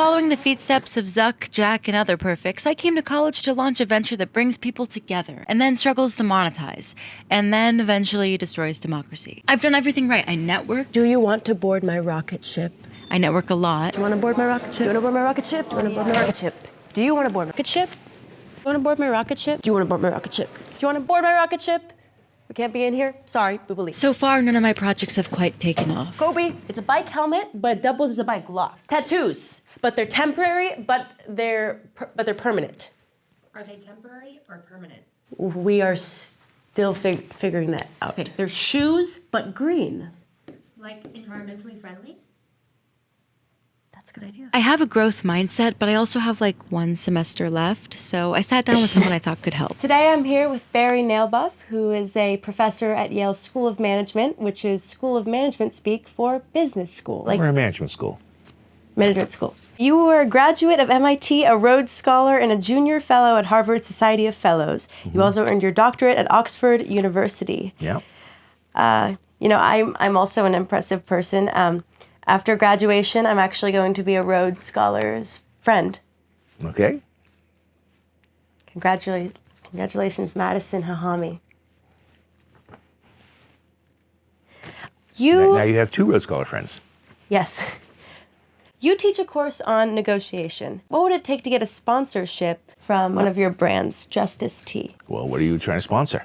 Following the footsteps of Zuck, Jack, and other perfects, I came to college to launch a venture that brings people together, and then struggles to monetize, and then eventually destroys democracy. I've done everything right. I network. Do you want to board my rocket ship? I network a lot. Do you want to board my rocket ship? Do you want to board my rocket ship? Do you want to board my rocket ship? Do you want to board my rocket ship? Do you want to board my rocket ship? Do you want to board my rocket ship? Do you want to board my rocket ship? We can't be in here. Sorry, we will leave. So far, none of my projects have quite taken off. Kobe, it's a bike helmet, but it doubles as a bike lock. Tattoos, but they're temporary, but they're permanent. Are they temporary or permanent? We are still figuring that out. Okay, they're shoes, but green. Like environmentally friendly? That's a good idea. I have a growth mindset, but I also have like 1 semester left, so I sat down with someone I thought could help. Today I'm here with Barry Nalebuff, who is a professor at Yale School of Management, which is School of Management speak for business school. We're a management school. Management school. You were a graduate of MIT, a Rhodes Scholar, and a junior fellow at Harvard Society of Fellows. Mm-hmm. You also earned your doctorate at Oxford University. Yeah. I'm also an impressive person. After graduation, I'm actually going to be a Rhodes Scholar's friend. Okay. Congratulations, Madison Hahami. Now you have 2 Rhodes Scholar friends. Yes. You teach a course on negotiation. What would it take to get a sponsorship from one of your brands, Justice Tea? Well, what are you trying to sponsor?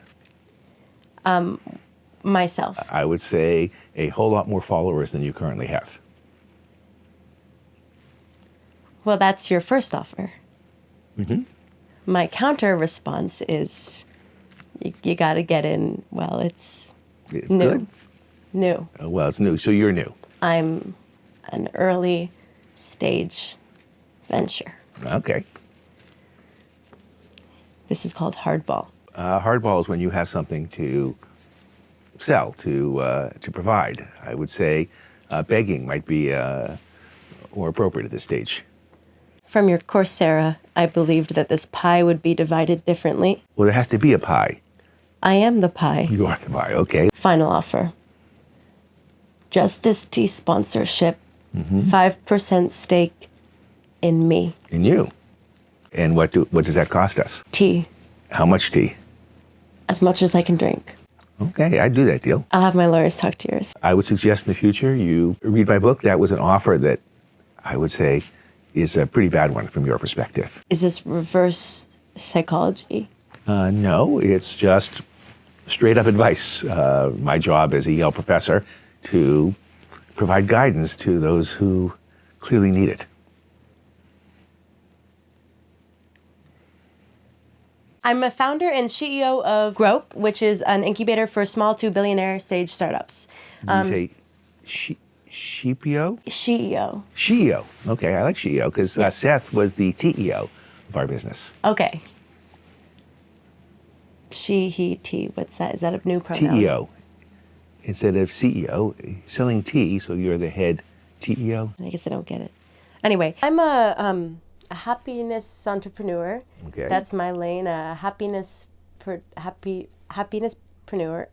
Myself. I would say a whole lot more followers than you currently have. Well, that's your first offer. Mm-hmm. My counter response is, you got to get in. Well, it's new. Good? New. Well, it's new, so you're new. I'm an early stage venture. Okay. This is called hardball. Hardball is when you have something to sell, to provide. I would say begging might be more appropriate at this stage. From your Coursera, I believed that this pie would be divided differently. Well, there has to be a pie. I am the pie. You are the pie, okay. Final offer. Justice Tea sponsorship, 5% stake in me. In you. And what does that cost us? Tea. How much tea? As much as I can drink. Okay, I'd do that deal. I'll have my lawyers talk to yours. I would suggest in the future you read my book. That was an offer that I would say is a pretty bad one from your perspective. Is this reverse psychology? No, it's just straight up advice. My job as a Yale professor to provide guidance to those who clearly need it. I'm a founder and CEO of Grope, which is an incubator for small to billionaire stage startups. You say Sheepio? CEO. Sheo. Okay, I like Sheo because Seth was the TEO of our business. Okay. She, he, tea. What's that? Is that a new pronoun? TEO. Instead of CEO, selling tea, so you're the head TEO. I guess I don't get it. Anyway, I'm a happiness entrepreneur. Okay. That's my lane. Happiness-preneur.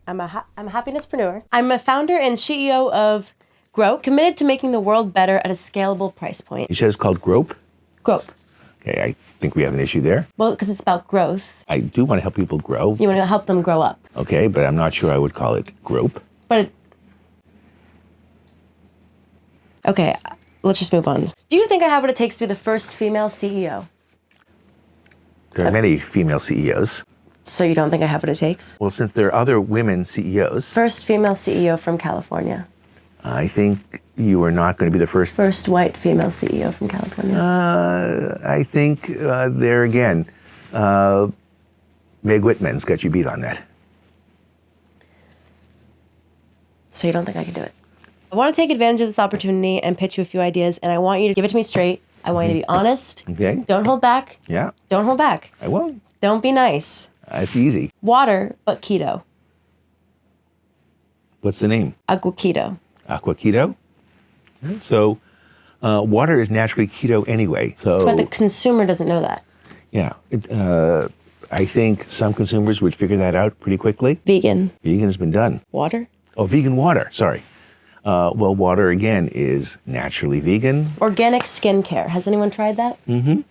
I'm a happinesspreneur. I'm a founder and CEO of Grope, committed to making the world better at a scalable price point. You said it's called Grope? Grope. Okay, I think we have an issue there. Well, because it's about growth. I do want to help people grow. You want to help them grow up. Okay, but I'm not sure I would call it Grope. But okay, let's just move on. Do you think I have what it takes to be the first female CEO? There are many female CEOs. So you don't think I have what it takes? Well, since there are other women CEOs, First female CEO from California. I think you are not going to be the first. First white female CEO from California. I think there again, Meg Whitman's got you beat on that. So you don't think I can do it? I want to take advantage of this opportunity and pitch you a few ideas, and I want you to give it to me straight. I want you to be honest. Okay. Don't hold back. Yeah. Don't hold back. I won't. Don't be nice. It's easy. Water, but keto. What's the name? Agua keto. Aqua keto. So water is naturally keto anyway. So But the consumer doesn't know that. yeah, I think some consumers would figure that out pretty quickly. Vegan. Vegan has been done. Water? Oh, vegan water. Sorry. Well, water, again, is naturally vegan. Organic skincare. Has anyone tried that? Mm-hmm.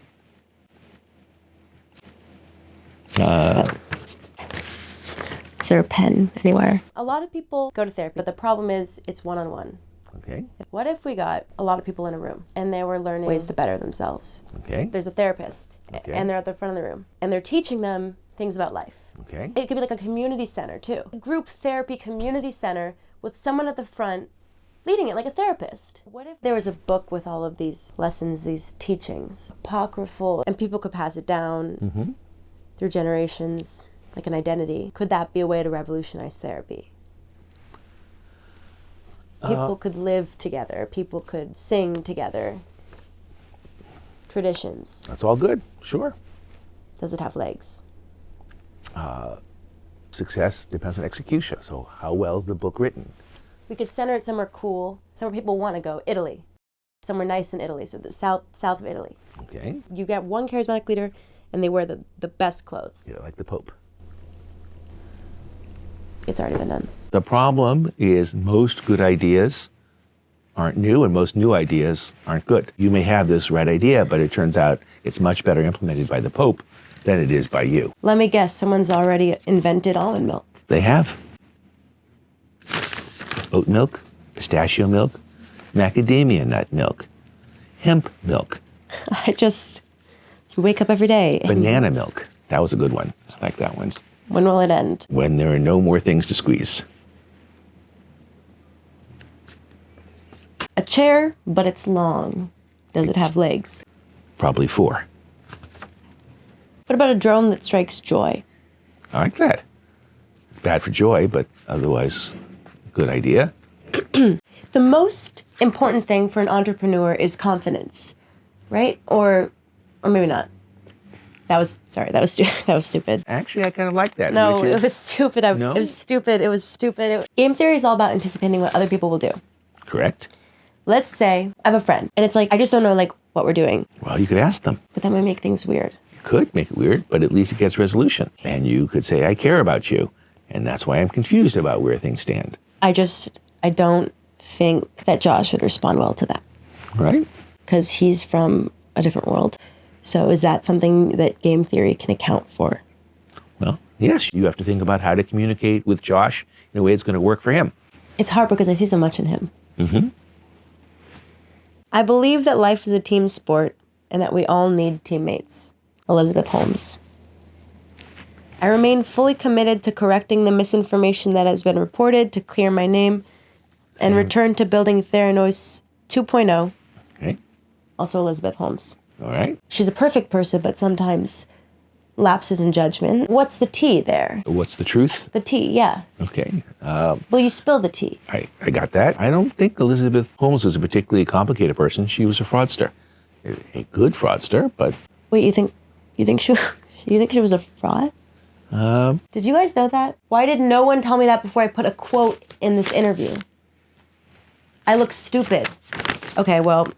Is there a pen anywhere? A lot of people go to therapy, but the problem is it's one-on-one. Okay. What if we got a lot of people in a room and they were learning ways to better themselves? Okay. There's a therapist, Okay. and they're at the front of the room, and they're teaching them things about life. Okay. It could be like a community center, too. A group therapy community center with someone at the front leading it like a therapist. What if there was a book with all of these lessons, these teachings, apocryphal, and people could pass it down through generations, like an identity? Could that be a way to revolutionize therapy? People could live together. People could sing together. Traditions. That's all good. Sure. Does it have legs? Success depends on execution. So how well is the book written? We could center it somewhere cool, somewhere people want to go. Italy. Somewhere nice in Italy, so the south of Italy. Okay. You get one charismatic leader, and they wear the best clothes. Yeah, like the Pope. It's already been done. The problem is most good ideas aren't new, and most new ideas aren't good. You may have this right idea, but it turns out it's much better implemented by the Pope than it is by you. Let me guess, someone's already invented almond milk. They have oat milk, pistachio milk, macadamia nut milk, hemp milk, You wake up every day. And banana milk. That was a good one. I like that one. when will it end? When there are no more things to squeeze. A chair, but it's long. Does it have legs? Probably 4. What about a drone that strikes joy? I like that. It's bad for joy, but otherwise, good idea. The most important thing for an entrepreneur is confidence, right? Or maybe not. That was stupid. Actually, I kind of like that. No, which is- it was stupid. No? It was stupid. Game theory is all about anticipating what other people will do. Correct. Let's say I have a friend, and it's like, I just don't know, like, what we're doing. Well, you could ask them. But that might make things weird. You could make it weird, but at least it gets resolution. And you could say, I care about you, and that's why I'm confused about where things stand. I don't think that Josh would respond well to that. Right? Because he's from a different world. So is that something that game theory can account for? Well, yes, you have to think about how to communicate with Josh in a way that's going to work for him. It's hard because I see so much in him. Mm-hmm. I believe that life is a team sport and that we all need teammates. Elizabeth Holmes. I remain fully committed to correcting the misinformation that has been reported to clear my name and return to building Theranos 2.0. Okay. Also Elizabeth Holmes. All right. She's a perfect person, but sometimes lapses in judgment. What's the tea there? What's the truth? The tea, yeah. Okay. Will you spill the tea? I got that. I don't think Elizabeth Holmes was a particularly complicated person. She was a fraudster. A good fraudster, but... Wait, you think she was a fraud? Did you guys know that? Why did no one tell me that before I put a quote in this interview? I look stupid. Okay, well,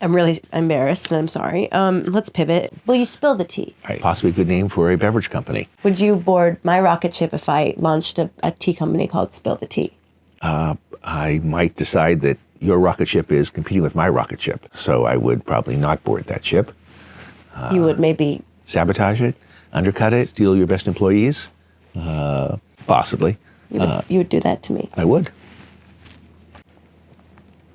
I'm really embarrassed and I'm sorry. Let's pivot. Will you spill the tea? Possibly a good name for a beverage company. Would you board my rocket ship if I launched a tea company called Spill the Tea? I might decide that your rocket ship is competing with my rocket ship, so I would probably not board that ship. You would maybe... Sabotage it, undercut it, steal your best employees? Possibly. You would do that to me. I would.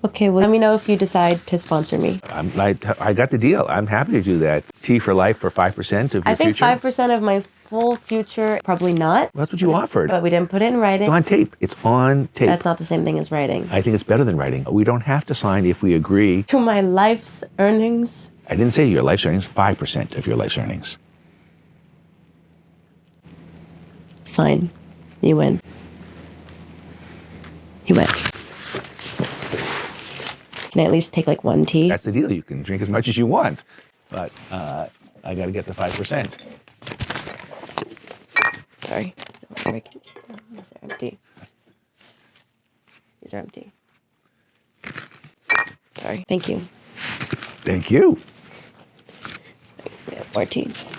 Okay, well, let me know if you decide to sponsor me. I got the deal. I'm happy to do that. Tea for life for 5% of your I think future. 5% of my full future, probably not. That's what you offered. But we didn't put it in writing. It's on tape. It's on tape. That's not the same thing as writing. I think it's better than writing. We don't have to sign if we agree. To my life's earnings. I didn't say your life's earnings, 5% of your life's earnings. Fine. You win. You win. Can I at least take like one tea? That's the deal. You can drink as much as you want, but I got to get the 5%. Sorry. These are empty. These are empty. Sorry. Thank you. Thank you. We have more teas.